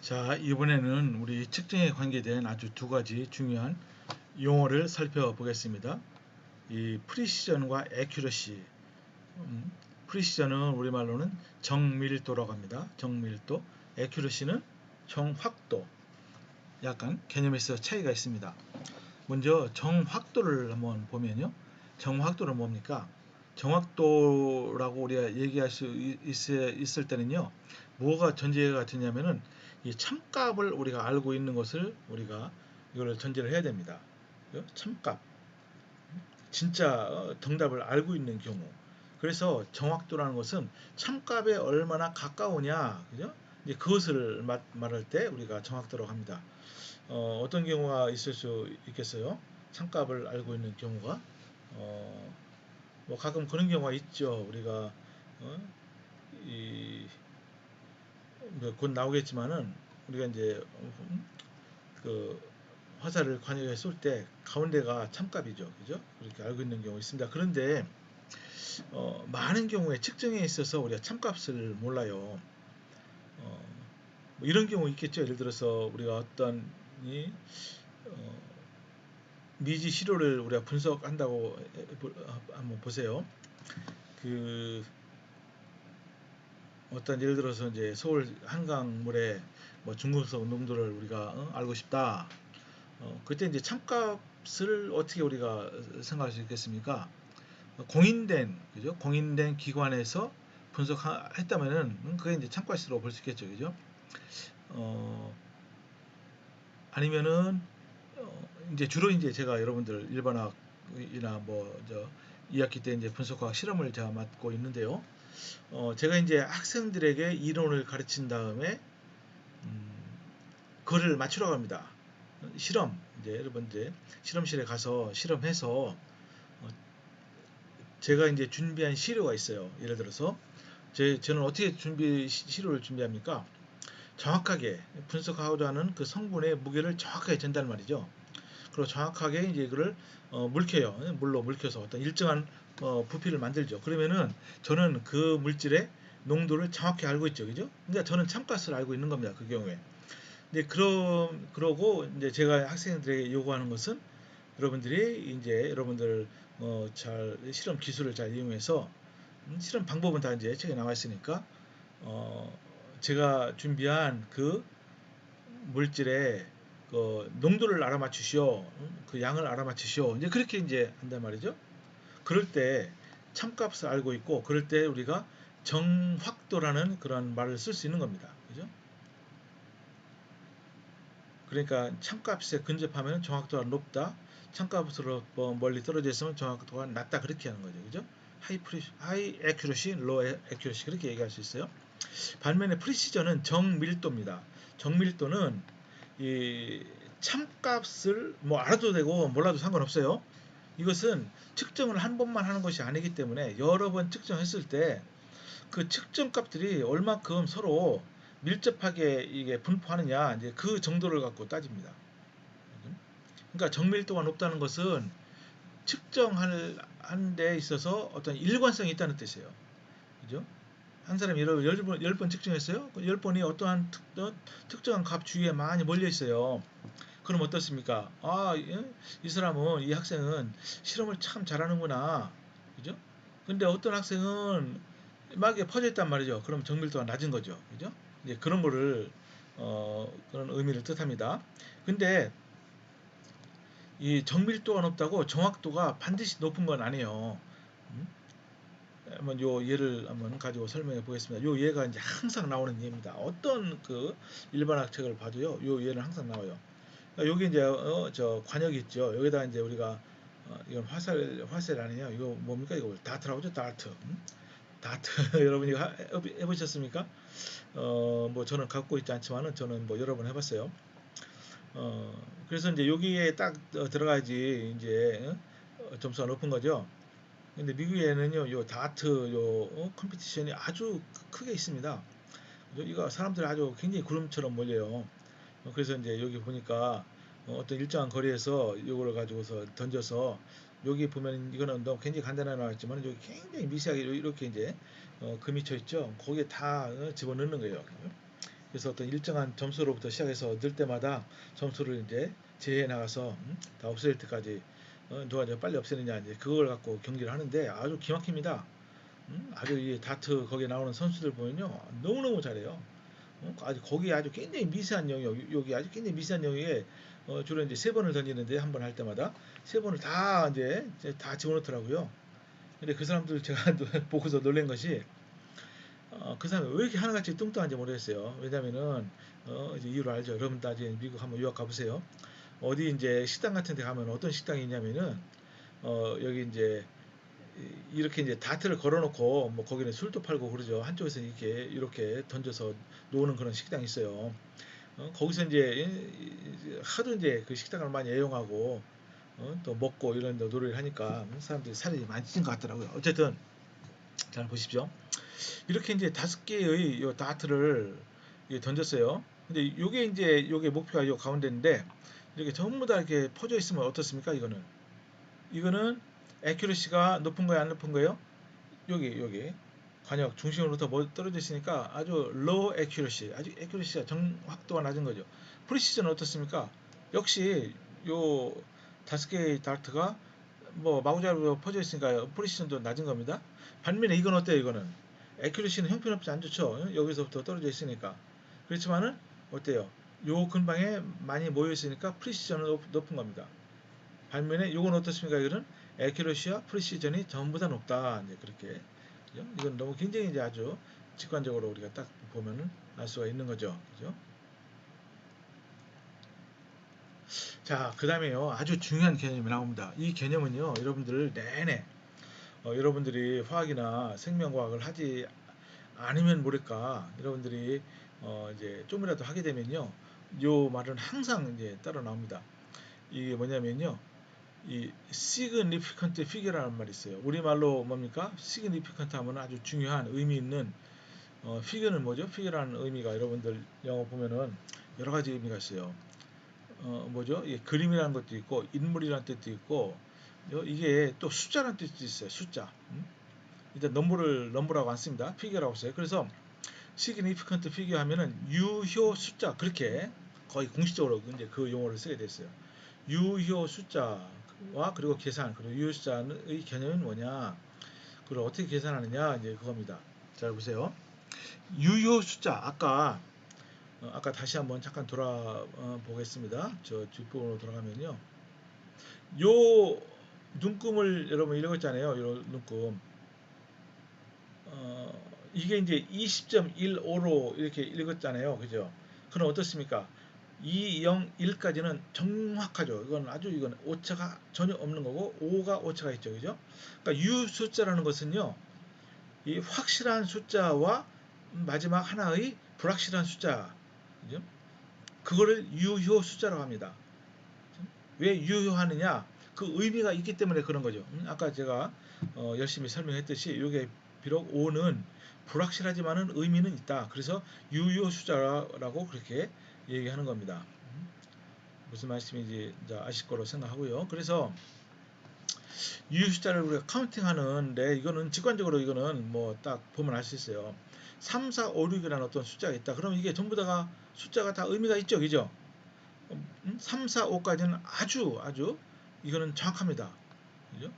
자, 이번에는 우리 측정에 관계된 아주 두 가지 중요한 용어를 살펴보겠습니다. 이 프리시전과 애큐러시. 프리시전은 우리말로는 정밀도라고 합니다. 정밀도. 애큐러시는 정확도. 약간 개념에서 차이가 있습니다. 먼저 정확도를 한번 보면요. 정확도는 뭡니까? 정확도라고 우리가 얘기할 수 있을 때는요. 뭐가 전제가 되냐면은 이 참값을 우리가 알고 있는 것을 우리가 이걸 전제를 해야 됩니다. 참값. 진짜 정답을 알고 있는 경우. 그래서 정확도라는 것은 참값에 얼마나 가까우냐. 그죠? 이제 그것을 말할 때 우리가 정확도라고 합니다. 어떤 경우가 있을 수 있겠어요? 참값을 알고 있는 경우가 뭐 가끔 그런 경우가 있죠. 우리가 곧 나오겠지만은 우리가 이제 그 화살을 관역에 쏠 때 가운데가 참값이죠. 그죠? 그렇게 알고 있는 경우가 있습니다. 그런데 많은 경우에 측정에 있어서 우리가 참값을 몰라요. 뭐 이런 경우 있겠죠. 예를 들어서 우리가 어떤 미지 시료를 우리가 분석한다고 한번 보세요. 그 어떤 예를 들어서 이제 서울 한강물에 뭐 중금속 농도를 우리가 알고 싶다. 그때 이제 참값을 어떻게 우리가 생각할 수 있겠습니까? 공인된 그죠? 공인된 기관에서 분석했다면은 그게 이제 참값으로 볼 수 있겠죠, 그죠? 아니면은 이제 주로 이제 제가 여러분들 일반학이나 뭐 저 2학기 때 이제 분석과학 실험을 제가 맡고 있는데요. 제가 이제 학생들에게 이론을 가르친 다음에 그거를 맞추라고 합니다. 실험 이제 여러분 이제 실험실에 가서 실험해서 제가 이제 준비한 시료가 있어요. 예를 들어서 저는 어떻게 시료를 준비합니까? 정확하게 분석하고자 하는 그 성분의 무게를 정확하게 전달 말이죠. 그리고 정확하게 이제 이거를 물켜요. 물로 물켜서 어떤 일정한 부피를 만들죠. 그러면은 저는 그 물질의 농도를 정확히 알고 있죠, 그죠? 그러니까 저는 참가스를 알고 있는 겁니다. 그 경우에. 근데 그러고 이제 제가 학생들에게 요구하는 것은 여러분들이 이제 여러분들 잘 실험 기술을 잘 이용해서 실험 방법은 다 이제 책에 나와 있으니까 제가 준비한 그 물질의 그 농도를 알아맞추시오, 그 양을 알아맞추시오. 이제 그렇게 이제 한단 말이죠. 그럴 때 참값을 알고 있고, 그럴 때 우리가 정확도라는 그런 말을 쓸 수 있는 겁니다. 그죠? 그러니까 참값에 근접하면 정확도가 높다. 참값으로 멀리 떨어져 있으면 정확도가 낮다. 그렇게 하는 거죠. 그죠? 하이 애큐러시, 로우 애큐러시 그렇게 얘기할 수 있어요. 반면에 프리시전은 정밀도입니다. 정밀도는 이 참값을 뭐 알아도 되고 몰라도 상관없어요. 이것은 측정을 한 번만 하는 것이 아니기 때문에 여러 번 측정했을 때 그 측정값들이 얼마큼 서로 밀접하게 이게 분포하느냐 이제 그 정도를 갖고 따집니다. 그러니까 정밀도가 높다는 것은 측정하는 데 있어서 어떤 일관성이 있다는 뜻이에요. 그죠? 한 사람이 열 번 측정했어요. 그 10번이 어떠한 특정한 값 주위에 많이 몰려 있어요. 그럼 어떻습니까? 이 사람은, 이 학생은 실험을 참 잘하는구나. 그죠? 근데 어떤 학생은 막 퍼져 있단 말이죠. 그럼 정밀도가 낮은 거죠. 그죠? 이제 그런 거를, 그런 의미를 뜻합니다. 근데 이 정밀도가 높다고 정확도가 반드시 높은 건 아니에요. 음? 한번 요 예를 한번 가지고 설명해 보겠습니다. 요 예가 이제 항상 나오는 예입니다. 어떤 그 일반학 책을 봐도요, 요 예는 항상 나와요. 여기 이제 저 관역이 있죠. 여기다 이제 우리가 이건 화살 아니냐? 이거 뭡니까? 이거 다트라고 하죠. 다트. 다트 여러분 이거 해보셨습니까? 뭐 저는 갖고 있지 않지만은 저는 뭐 여러 번 해봤어요. 그래서 이제 여기에 딱 들어가야지 이제 점수가 높은 거죠. 근데 미국에는요, 요 다트 컴피티션이 아주 크게 있습니다. 이거 사람들이 아주 굉장히 구름처럼 몰려요. 그래서 이제 여기 보니까 어떤 일정한 거리에서 이거를 가지고서 던져서 여기 보면 이거는 너무 굉장히 간단하게 나왔지만 여기 굉장히 미세하게 이렇게 이제 금이 쳐 있죠. 거기에 다 집어넣는 거예요. 그래서 어떤 일정한 점수로부터 시작해서 늘 때마다 점수를 이제 제해 나가서 다 없앨 때까지 누가 이제 빨리 없애느냐 이제 그걸 갖고 경기를 하는데 아주 기막힙니다. 아주 이 다트 거기에 나오는 선수들 보면요 너무너무 잘해요. 아주 거기 아주 굉장히 미세한 영역 여기 아주 굉장히 미세한 영역에 주로 이제 세 번을 던지는데 한 번 할 때마다 세 번을 다 이제 다 집어넣더라고요. 근데 그 사람들 제가 보고서 놀란 것이 그 사람이 왜 이렇게 하나같이 뚱뚱한지 모르겠어요. 왜냐면은 이제 이유를 알죠. 여러분 나중에 미국 한번 유학 가보세요. 어디 이제 식당 같은 데 가면 어떤 식당이 있냐면은 여기 이제 이렇게 이제 다트를 걸어놓고 뭐 거기는 술도 팔고 그러죠. 한쪽에서 이렇게 던져서 노는 그런 식당이 있어요. 거기서 이제 하도 이제 그 식당을 많이 애용하고 또 먹고 이런 데 놀이를 하니까 사람들이 살이 많이 찐 것 같더라고요. 어쨌든 잘 보십시오. 이렇게 이제 5개의 요 다트를 던졌어요. 근데 요게 이제 요게 목표가 요 가운데인데 이렇게 전부 다 이렇게 퍼져 있으면 어떻습니까? 이거는 애큐러시가 높은 거예요, 안 높은 거예요? 여기 관역 중심으로부터 떨어져 있으니까 아주 low accuracy, 아주 accuracy가 정확도가 낮은 거죠. 프리시전은 어떻습니까? 역시 요 5개의 다트가 뭐 마구잡이로 퍼져 있으니까 프리시전도 낮은 겁니다. 반면에 이건 어때요? 이거는 accuracy는 형편없지 안 좋죠. 여기서부터 떨어져 있으니까. 그렇지만은 어때요? 요 근방에 많이 모여 있으니까 프리시전은 높은 겁니다. 반면에 이건 어떻습니까? 이거는 에큐러시와 프리시전이 전부 다 높다. 이제 그렇게. 그죠? 이건 너무 굉장히 이제 아주 직관적으로 우리가 딱 보면은 알 수가 있는 거죠. 그죠? 자, 그 다음에요. 아주 중요한 개념이 나옵니다. 이 개념은요, 여러분들 내내, 여러분들이 화학이나 생명과학을 하지 않으면 모를까, 여러분들이, 이제 좀이라도 하게 되면요, 요 말은 항상 이제 따라 나옵니다. 이게 뭐냐면요, 이 significant figure라는 말이 있어요. 우리말로 뭡니까? significant 하면 아주 중요한 의미 있는 figure는 뭐죠? figure라는 의미가 여러분들 영어 보면은 여러 가지 의미가 있어요. 뭐죠? 예, 그림이라는 것도 있고 인물이라는 뜻도 있고 이게 또 숫자라는 뜻도 있어요. 숫자. 일단 넘버라고 안 씁니다. figure라고 써요. 그래서 significant figure 하면은 유효 숫자 그렇게 거의 공식적으로 이제 그 용어를 쓰게 됐어요. 유효 숫자와 그리고 계산 그리고 유효 숫자의 개념은 뭐냐 그걸 어떻게 계산하느냐 이제 그겁니다. 잘 보세요. 유효 숫자 아까 다시 한번 잠깐 보겠습니다. 저 뒷부분으로 돌아가면요. 요 눈금을 여러분 읽었잖아요. 요 눈금 이게 이제 20.15로 이렇게 읽었잖아요. 그죠? 그럼 어떻습니까? 201까지는 정확하죠. 이건 오차가 전혀 없는 거고 5가 오차가 있죠. 그죠? 그러니까 U 숫자라는 것은요. 이 확실한 숫자와 마지막 하나의 불확실한 숫자. 그죠? 그거를 유효 숫자라고 합니다. 왜 유효하느냐? 그 의미가 있기 때문에 그런 거죠. 아까 제가 열심히 설명했듯이 이게 비록 5는 불확실하지만은 의미는 있다. 그래서 유효 숫자라고 그렇게 얘기하는 겁니다. 무슨 말씀인지 이제 아실 거로 생각하고요. 그래서 유효 숫자를 우리가 카운팅하는데 이거는 직관적으로 이거는 뭐 딱 보면 알 수 있어요. 3, 4, 5, 6이라는 어떤 숫자가 있다. 그럼 이게 전부 다가 숫자가 다 의미가 있죠. 그죠? 3, 4, 5까지는 아주 이거는 정확합니다. 그죠?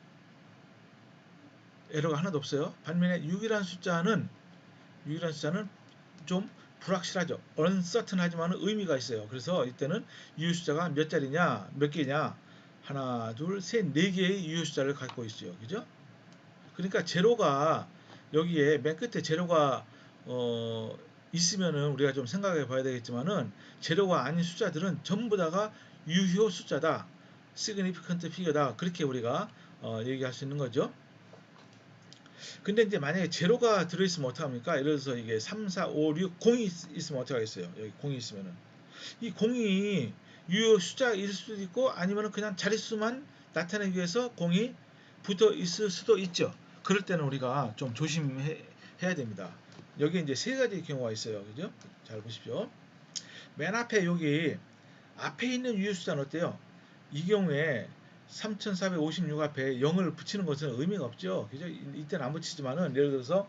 에러가 하나도 없어요. 반면에 6이라는 숫자는 좀 불확실하죠. uncertain하지만 의미가 있어요. 그래서 이때는 유효 숫자가 몇 자리냐, 몇 개냐, 하나, 둘, 셋, 네 개의 유효 숫자를 갖고 있어요. 그죠? 그러니까 제로가 여기에 맨 끝에 제로가 있으면은 우리가 좀 생각해 봐야 되겠지만은 제로가 아닌 숫자들은 전부 다가 유효 숫자다. significant figure다. 그렇게 우리가 얘기할 수 있는 거죠. 근데 이제 만약에 제로가 들어있으면 어떡합니까? 예를 들어서 이게 3, 4, 5, 6, 0이 있으면 어떡하겠어요? 여기 0이 있으면은. 이 0이 유효 숫자일 수도 있고 아니면은 그냥 자릿수만 나타내기 위해서 0이 붙어 있을 수도 있죠. 그럴 때는 우리가 좀 조심해야 됩니다. 여기 이제 세 가지 경우가 있어요. 그죠? 잘 보십시오. 맨 앞에 여기 앞에 있는 유효 숫자는 어때요? 이 경우에 3456 앞에 0을 붙이는 것은 의미가 없죠. 그죠? 이때는 안 붙이지만은 예를 들어서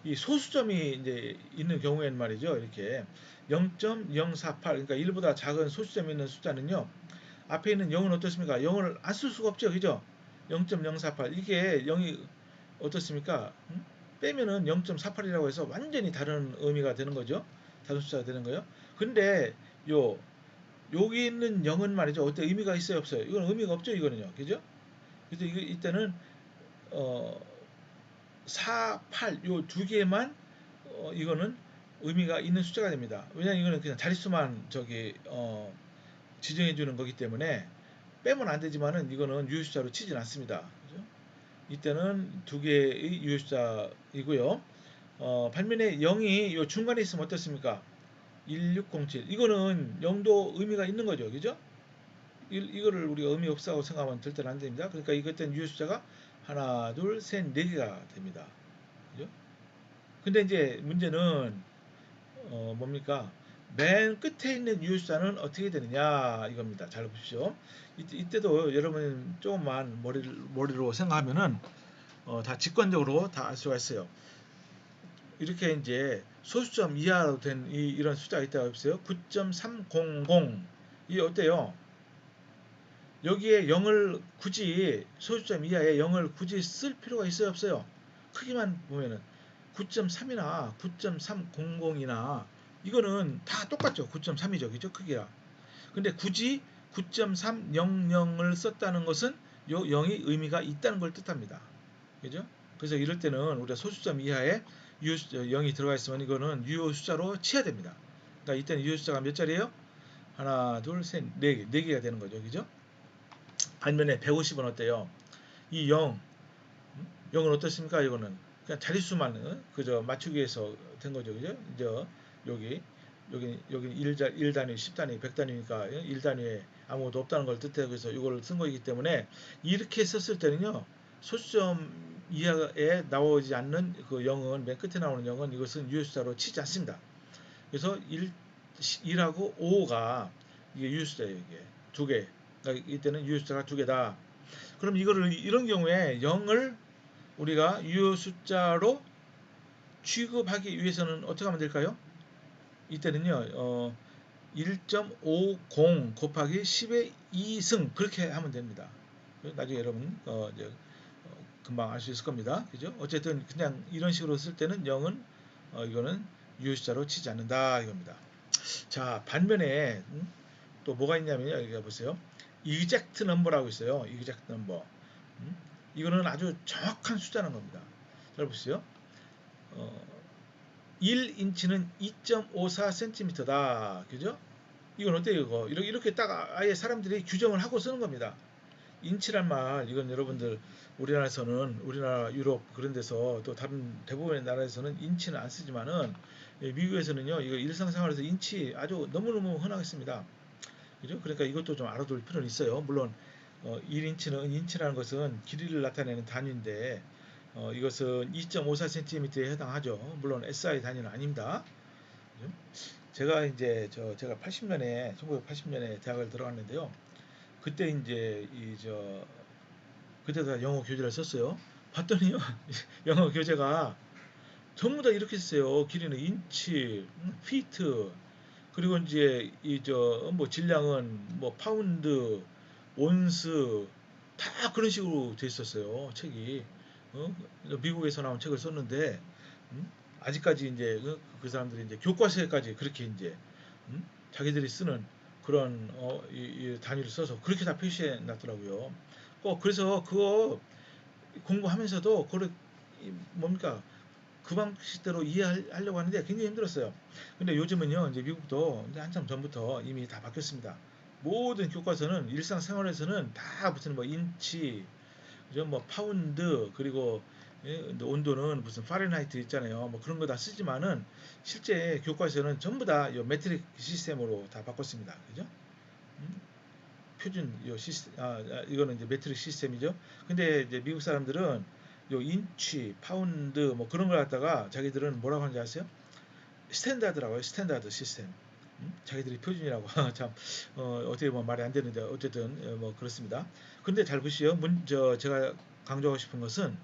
이 소수점이 이제 있는 경우에는 말이죠. 이렇게 0.048 그러니까 1보다 작은 소수점이 있는 숫자는요. 앞에 있는 0은 어떻습니까? 0을 안 쓸 수가 없죠. 그죠? 0.048 이게 0이 어떻습니까? 빼면은 0.48이라고 해서 완전히 다른 의미가 되는 거죠. 다른 숫자가 되는 거예요. 근데 요 여기 있는 0은 말이죠. 어때 의미가 있어요, 없어요? 이건 의미가 없죠, 이거는요. 그죠? 그래서 이때는 어 4, 8 요 두 개만 이거는 의미가 있는 숫자가 됩니다. 왜냐면 이거는 그냥 자릿수만 지정해 주는 거기 때문에 빼면 안 되지만은 이거는 유효숫자로 치진 않습니다. 그죠? 이때는 두 개의 유효숫자이고요. 반면에 0이 요 중간에 있으면 어떻습니까? 1607 이거는 0도 의미가 있는 거죠. 그죠? 이거를 우리가 의미 없다고 생각하면 절대로 안 됩니다. 그러니까 이것 땐 유효숫자가 하나, 둘, 셋, 네 개가 됩니다. 그죠? 근데 이제 문제는 뭡니까? 맨 끝에 있는 유효숫자는 어떻게 되느냐 이겁니다. 잘 보십시오. 이때도 여러분 조금만 머리로 생각하면은 다 직관적으로 다 알 수가 있어요. 이렇게 이제 소수점 이하로 된 이런 숫자가 있다고 해보세요. 9.300 이 어때요? 여기에 0을 굳이 소수점 이하에 0을 굳이 쓸 필요가 있어요, 없어요? 크기만 보면은 9.3이나 9.300이나 이거는 다 똑같죠. 9.3이죠. 그죠? 크기가. 근데 굳이 9.300을 썼다는 것은 요 0이 의미가 있다는 걸 뜻합니다. 그죠? 그래서 이럴 때는 우리가 소수점 이하에 유효 0이 들어가 있으면 이거는 유효 숫자로 치야 됩니다. 그러니까 이때는 유효 숫자가 몇 자리예요? 하나, 둘, 셋, 네 개, 네 개가 되는 거죠. 그죠? 반면에 150은 어때요? 이 0, 0은 어떻습니까? 이거는 그냥 자릿수만 그저 맞추기 위해서 된 거죠. 그죠? 이제 여기 여기 1단위, 10단위, 100단위니까 1단위에 아무것도 없다는 걸 뜻해서 그래서 이걸 쓴 거이기 때문에 이렇게 썼을 때는요. 소수점 이하에 나오지 않는 그 0은 맨 끝에 나오는 0은 이것은 유효숫자로 치지 않습니다. 그래서 1하고 5가 이게 유효숫자예요. 이게 두 개. 그러니까 이때는 유효숫자가 두 개다. 그럼 이거를 이런 경우에 0을 우리가 유효 숫자로 취급하기 위해서는 어떻게 하면 될까요? 이때는요, 1.50 곱하기 10의 2승 그렇게 하면 됩니다. 나중에 여러분 이제 금방 알 수 있을 겁니다. 그죠? 어쨌든 그냥 이런 식으로 쓸 때는 0은 이거는 유효 숫자로 치지 않는다 이겁니다. 자, 반면에 또 뭐가 있냐면요. 여기 보세요. exact number라고 있어요. exact number. 이거는 아주 정확한 숫자는 겁니다. 잘 보세요. 1인치는 2.54cm다. 그죠? 이건 어때요, 이거? 이렇게 딱 아예 사람들이 규정을 하고 쓰는 겁니다. 인치란 말, 이건 여러분들 우리나라에서는, 우리나라, 유럽 그런 데서 또 다른 대부분의 나라에서는 인치는 안 쓰지만은 미국에서는요, 이거 일상생활에서 인치 아주 너무너무 흔하게 씁니다. 그죠? 그러니까 이것도 좀 알아둘 필요는 있어요. 물론 1인치는 인치라는 것은 길이를 나타내는 단위인데 이것은 2.54cm에 해당하죠. 물론 SI 단위는 아닙니다. 그죠? 제가 이제 제가 80년에 1980년에 대학을 들어갔는데요. 그때 이제 그때 다 영어 교재를 썼어요. 봤더니요. 영어 교재가 전부 다 이렇게 썼어요. 길이는 인치, 피트, 그리고 이제 이 뭐 질량은 뭐 파운드, 온스 다 그런 식으로 돼 있었어요. 책이. 어? 미국에서 나온 책을 썼는데 아직까지 이제 그 사람들이 이제 교과서에까지 그렇게 이제 자기들이 쓰는 그런 이 단위를 써서 그렇게 다 표시해 놨더라고요. 그래서 그거 공부하면서도 그걸 뭡니까 그 방식대로 이해하려고 하는데 굉장히 힘들었어요. 근데 요즘은요, 이제 미국도 이제 한참 전부터 이미 다 바뀌었습니다. 모든 교과서는 일상생활에서는 다 무슨 뭐 인치, 그죠? 뭐 파운드, 그리고 온도는 무슨 파렌하이트 있잖아요. 뭐 그런 거 다 쓰지만은 실제 교과서는 전부 다 요 메트릭 시스템으로 다 바꿨습니다. 그죠? 음? 표준 이거는 이제 메트릭 시스템이죠. 근데 이제 미국 사람들은 요 인치, 파운드 뭐 그런 걸 갖다가 자기들은 뭐라고 하는지 아세요? 스탠다드라고 해요. 스탠다드 시스템. 자기들이 표준이라고 참 어떻게 보면 말이 안 되는데 어쨌든 뭐 그렇습니다. 근데 잘 보시요. 제가 강조하고 싶은 것은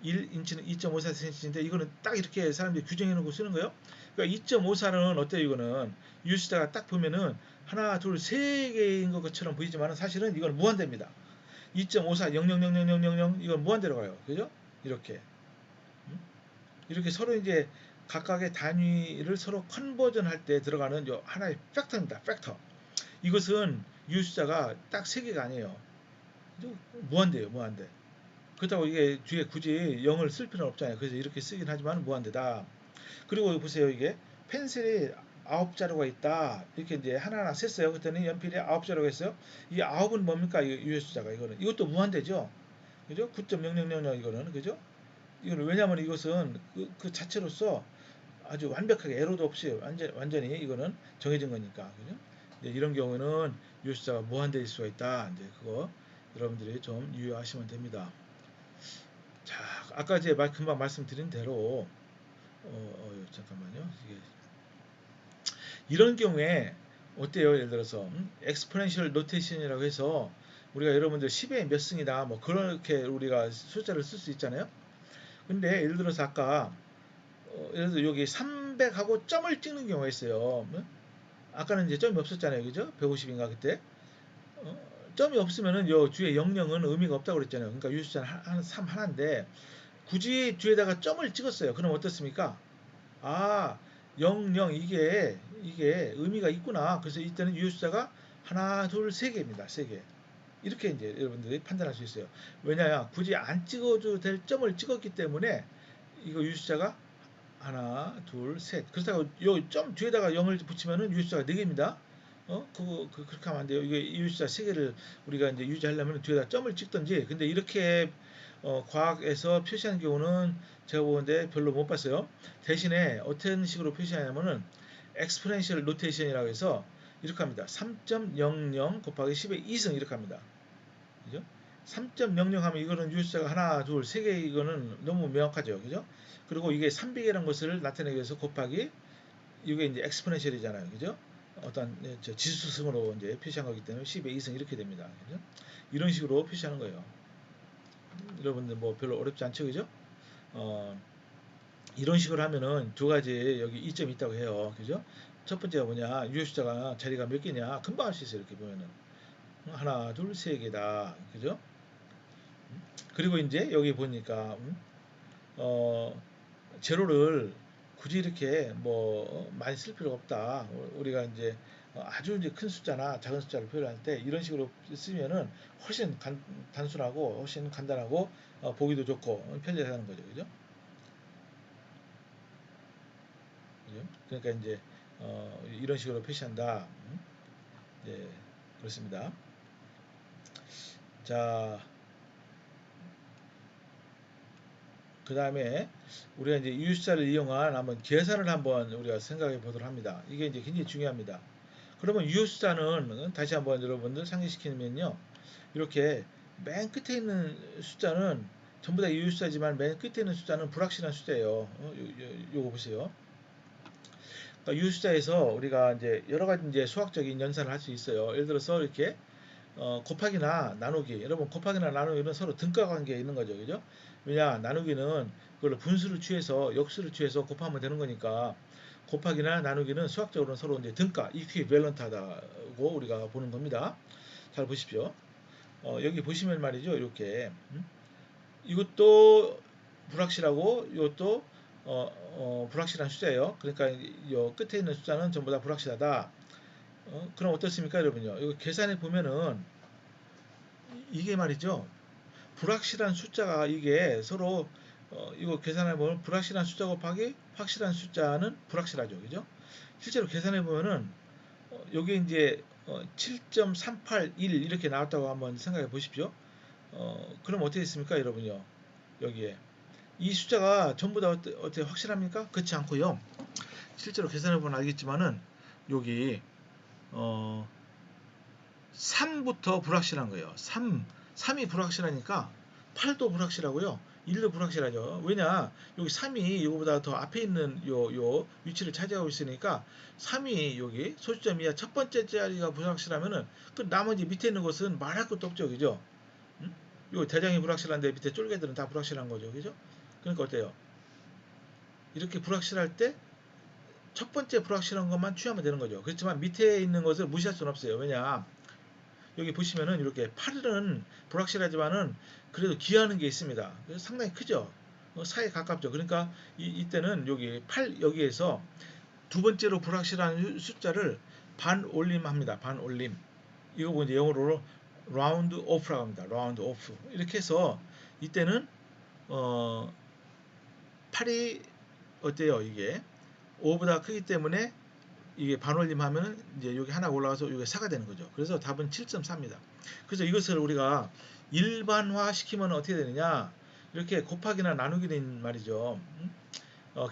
1인치는 2.54cm인데 이거는 딱 이렇게 사람들이 규정해 놓고 쓰는 거예요. 그러니까 2.54는 어때요? 이거는 유효시자가 딱 보면은 하나, 둘, 세 개인 것처럼 보이지만 사실은 이건 무한대입니다. 2.54, 0000000 이건 무한대로 가요. 그죠? 이렇게. 이렇게 서로 이제 각각의 단위를 서로 컨버전 할 때 들어가는 요 하나의 팩터입니다. 팩터. 이것은 유효시자가 딱 세 개가 아니에요. 무한대예요. 무한대. 그렇다고 이게 뒤에 굳이 0을 쓸 필요는 없잖아요. 그래서 이렇게 쓰긴 하지만 무한대다. 그리고 보세요. 이게 펜슬이 9자루가 있다. 이렇게 이제 하나하나 셌어요. 그랬더니 연필이 9자루가 있어요. 이 9은 뭡니까? 유효수자가 이거는. 이것도 무한대죠. 그죠? 9.0000 이거는. 그죠? 이거는 왜냐하면 이것은 그 자체로서 아주 완벽하게 에러도 없이 완전히 이거는 정해진 거니까. 그죠? 이런 경우는 유효수자가 무한대일 수가 있다. 이제 그거 여러분들이 좀 유의하시면 됩니다. 자, 아까 제가 금방 말씀드린 대로 잠깐만요. 이런 경우에 어때요? 예를 들어서 exponential notation이라고 해서 우리가 여러분들 10의 몇 승이다 뭐 그렇게 우리가 숫자를 쓸 수 있잖아요. 근데 예를 들어서 아까 예를 들어 여기 300하고 점을 찍는 경우가 있어요. 아까는 이제 점이 없었잖아요. 그죠? 150인가 그때. 점이 없으면은 요 뒤에 00은 의미가 없다고 그랬잖아요. 그러니까 유수자는 3 하나인데 굳이 뒤에다가 점을 찍었어요. 그럼 어떻습니까? 아, 00 이게 의미가 있구나. 그래서 이때는 유효수자가 하나, 둘, 세 개입니다. 세 개. 이렇게 이제 여러분들이 판단할 수 있어요. 왜냐, 굳이 안 찍어도 될 점을 찍었기 때문에 이거 유효수자가 하나, 둘, 셋. 그렇다고 요 점 뒤에다가 0을 붙이면은 유효수자가 네 개입니다. 그렇게 하면 안 돼요. 이게 유효수자 세 개를 우리가 이제 유지하려면 뒤에다 점을 찍든지. 근데 이렇게 과학에서 표시하는 경우는 제가 보는데 별로 못 봤어요. 대신에 어떤 식으로 표시하냐면은 exponential notation이라고 해서 이렇게 합니다. 3.00 곱하기 10의 2승 이렇게 합니다. 그죠? 3.00 하면 이거는 유효수자가 하나, 둘, 세 개 이거는 너무 명확하죠. 그죠? 그리고 이게 300이라는 것을 나타내기 위해서 곱하기 이게 이제 exponential이잖아요. 그죠? 어떤 지수승으로 이제 표시한 거기 때문에 10의 2승 이렇게 됩니다. 그죠? 이런 식으로 표시하는 거예요. 여러분들 뭐 별로 어렵지 않죠, 그죠? 이런 식으로 하면은 두 가지 여기 이점이 있다고 해요, 그죠? 첫 번째가 뭐냐, 유효수자가 자리가 몇 개냐, 금방 할 수 있어요, 이렇게 보면은 하나, 둘, 세 개다, 그죠? 그리고 이제 여기 보니까 제로를 굳이 이렇게 뭐 많이 쓸 필요가 없다. 우리가 이제 아주 이제 큰 숫자나 작은 숫자를 표현할 때 이런 식으로 쓰면은 훨씬 단순하고 훨씬 간단하고 보기도 좋고 편리하다는 거죠, 그죠? 그죠? 그러니까 이제 이런 식으로 표시한다. 예, 그렇습니다. 자, 그 다음에 우리가 이제 유효수자를 이용한 한번 계산을 한번 우리가 생각해 보도록 합니다. 이게 이제 굉장히 중요합니다. 그러면 유효수자는 다시 한번 여러분들 상기시키면요. 이렇게 맨 끝에 있는 숫자는 전부 다 유효수자지만 맨 끝에 있는 숫자는 불확실한 숫자예요. 요거 보세요. 그러니까 유효수자에서 우리가 이제 여러 가지 이제 수학적인 연산을 할 수 있어요. 예를 들어서 이렇게 곱하기나 나누기. 여러분 곱하기나 나누기는 서로 등가 관계에 있는 거죠. 그죠? 왜냐 나누기는 그걸 분수를 취해서 역수를 취해서 곱하면 되는 거니까 곱하기나 나누기는 수학적으로는 서로 이제 등가, 이퀴밸런트하다고 우리가 보는 겁니다. 잘 보십시오. 여기 보시면 말이죠. 이렇게 이것도 불확실하고 이것도 불확실한 숫자예요. 그러니까 이 끝에 있는 숫자는 전부 다 불확실하다. 그럼 어떻습니까, 여러분요? 이거 계산해 보면은 이게 말이죠. 불확실한 숫자가 이게 서로 이거 계산해 보면 불확실한 숫자 곱하기 확실한 숫자는 불확실하죠. 그죠? 실제로 계산해 보면은 여기 이제 7.381 이렇게 나왔다고 한번 생각해 보십시오. 그럼 어떻게 됐습니까, 여러분요? 여기에 이 숫자가 전부 다 어떻게 확실합니까? 그렇지 않고요. 실제로 계산해 보면 알겠지만은 여기 어 3부터 불확실한 거예요. 3이 불확실하니까 8도 불확실하고요. 1도 불확실하죠. 왜냐? 여기 3이 이거보다 더 앞에 있는 요 위치를 차지하고 있으니까 3이 여기 소수점 이하 첫 번째 자리가 불확실하면은 그 나머지 밑에 있는 것은 말할 것도 없죠. 그죠? 음? 요 대장이 불확실한데 밑에 쫄개들은 다 불확실한 거죠. 그죠? 그러니까 어때요? 이렇게 불확실할 때 첫 번째 불확실한 것만 취하면 되는 거죠. 그렇지만 밑에 있는 것을 무시할 수는 없어요. 왜냐? 여기 보시면은 이렇게 8은 불확실하지만은 그래도 기하는 게 있습니다. 그래서 상당히 크죠. 4에 가깝죠. 그러니까 이때는 여기 8 여기에서 두 번째로 불확실한 숫자를 반올림합니다. 반올림. 이거 이제 영어로 라운드 오프라고 합니다. 라운드 오프. 이렇게 해서 이때는 어 8이 어때요? 이게 5보다 크기 때문에 이게 반올림 하면은 이제 여기 하나 올라가서 이게 4가 되는 거죠. 그래서 답은 7.4입니다. 그래서 이것을 우리가 일반화 시키면 어떻게 되느냐? 이렇게 곱하기나 나누기 된 말이죠.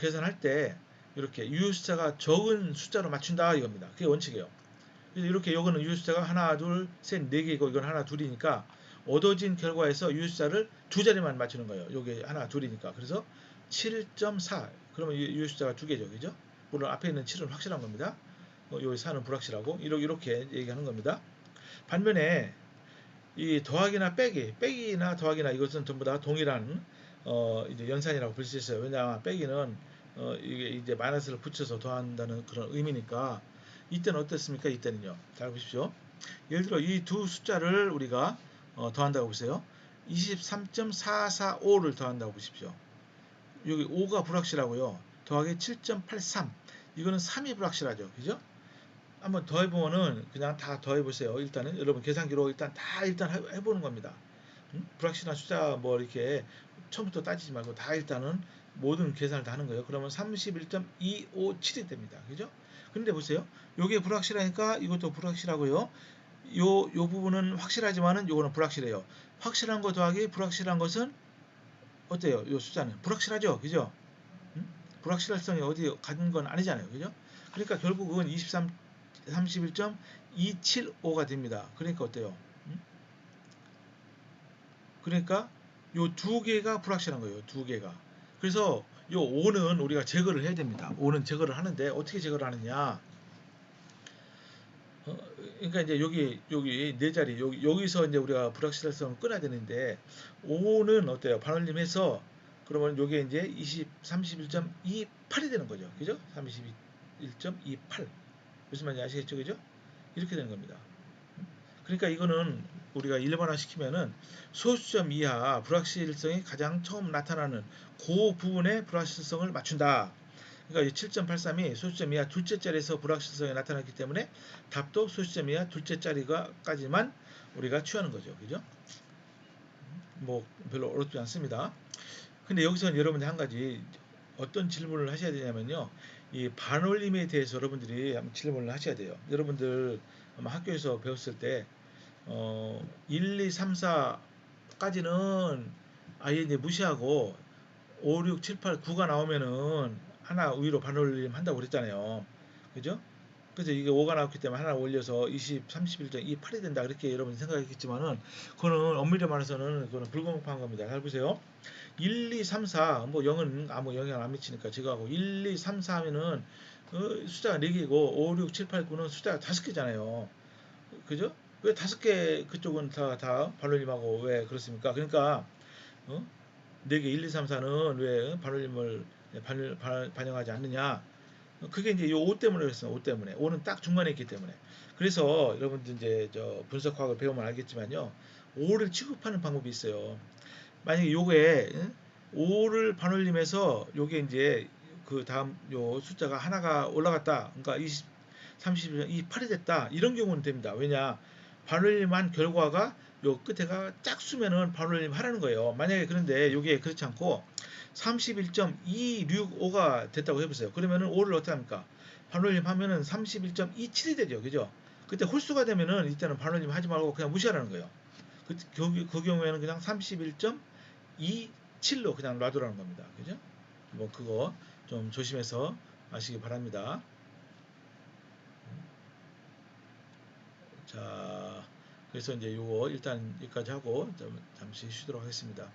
계산할 때 이렇게 유효숫자가 적은 숫자로 맞춘다 이겁니다. 그게 원칙이에요. 그래서 이렇게 요거는 유효숫자가 하나, 둘, 셋, 네 개이고 이건 하나, 둘이니까 얻어진 결과에서 유효숫자를 두 자리만 맞추는 거예요. 요게 하나, 둘이니까. 그래서 7.4. 그러면 유효숫자가 두 개죠. 그죠? 물론 앞에 있는 7은 확실한 겁니다. 요 4는 불확실하고 이렇게 얘기하는 겁니다. 반면에 이 더하기나 빼기나 더하기나 이것은 전부 다 동일한 이제 연산이라고 볼 수 있어요. 왜냐 빼기는 이게 이제 마이너스를 붙여서 더한다는 그런 의미니까 이때는 어떻습니까? 이때는요. 잘 보십시오. 예를 들어 이 두 숫자를 우리가 더한다고 보세요. 23.445를 더한다고 보십시오. 여기 5가 불확실하고요. 더하기 7.83 이거는 3이 불확실하죠. 그죠? 한번 더해보면은 그냥 다 더해보세요. 일단은 여러분 계산기로 일단 해보는 겁니다. 불확실한 숫자 뭐 이렇게 처음부터 따지지 말고 다 일단은 모든 계산을 다 하는 거예요. 그러면 31.257이 됩니다. 그죠? 근데 보세요. 요게 불확실하니까 이것도 불확실하고요. 요 부분은 확실하지만은 요거는 불확실해요. 확실한 거 더하기 불확실한 것은 어때요? 요 숫자는 불확실하죠. 그죠? 불확실성이 어디 가는 건 아니잖아요. 그죠? 그러니까 결국은 31.275가 됩니다. 그러니까 어때요? 그러니까 요 두 개가 불확실한 거예요. 두 개가. 그래서 요 5는 우리가 제거를 해야 됩니다. 5는 제거를 하는데 어떻게 제거를 하느냐? 그러니까 이제 여기 네 자리 여기서 이제 우리가 불확실성을 끊어야 되는데 5는 어때요? 반올림해서 그러면 요게 이제 31.28이 되는 거죠. 그죠? 31.28. 무슨 말인지 아시겠죠? 그죠? 이렇게 되는 겁니다. 그러니까 이거는 우리가 일반화 시키면은 소수점 이하 불확실성이 가장 처음 나타나는 그 부분의 불확실성을 맞춘다. 그러니까 7.83이 소수점 이하 둘째 자리에서 불확실성이 나타났기 때문에 답도 소수점 이하 둘째 자리가까지만 우리가 취하는 거죠. 그죠? 뭐 별로 어렵지 않습니다. 근데 여기서는 여러분들 한 가지 어떤 질문을 하셔야 되냐면요. 이 반올림에 대해서 여러분들이 한번 질문을 하셔야 돼요. 여러분들 아마 학교에서 배웠을 때 1, 2, 3, 4까지는 아예 이제 무시하고 5, 6, 7, 8, 9가 나오면은 하나 위로 반올림 한다고 그랬잖아요. 그죠? 그래서 이게 5가 나왔기 때문에 하나 올려서 20, 31.28이 된다. 그렇게 여러분이 생각했겠지만은 그거는 엄밀히 말해서는 그거는 불공평한 겁니다. 잘 보세요. 1, 2, 3, 4, 뭐 0은 아무 영향 안 미치니까 제거하고 1, 2, 3, 4 하면은 숫자가 4개고 5, 6, 7, 8, 9는 숫자가 5개잖아요. 그죠? 왜 5개 그쪽은 다 반올림하고 왜 그렇습니까? 그러니까 어? 4개 1, 2, 3, 4는 왜 반올림을 반영하지 않느냐? 그게 이제 요 5 때문에 그랬어요. 5 때문에. 5는 딱 중간에 있기 때문에. 그래서 여러분들 이제 저 분석학을 배우면 알겠지만요. 5를 취급하는 방법이 있어요. 만약에 요게 5를 반올림해서 요게 이제 그 다음 요 숫자가 하나가 올라갔다. 그러니까 20, 30이 8이 됐다. 이런 경우는 됩니다. 왜냐? 반올림한 결과가 요 끝에가 짝수면은 반올림 하라는 거예요. 만약에 그런데 요게 그렇지 않고 31.265가 됐다고 해보세요. 그러면은 5를 어떻게 합니까? 반올림 하면은 31.27이 되죠. 그죠? 그때 홀수가 되면은 이때는 반올림 하지 말고 그냥 무시하라는 거예요. 그 경우에는 그냥 31.27로 그냥 놔두라는 겁니다. 그죠? 뭐 그거 좀 조심해서 아시기 바랍니다. 자, 그래서 이제 요거 일단 여기까지 하고 잠시 쉬도록 하겠습니다.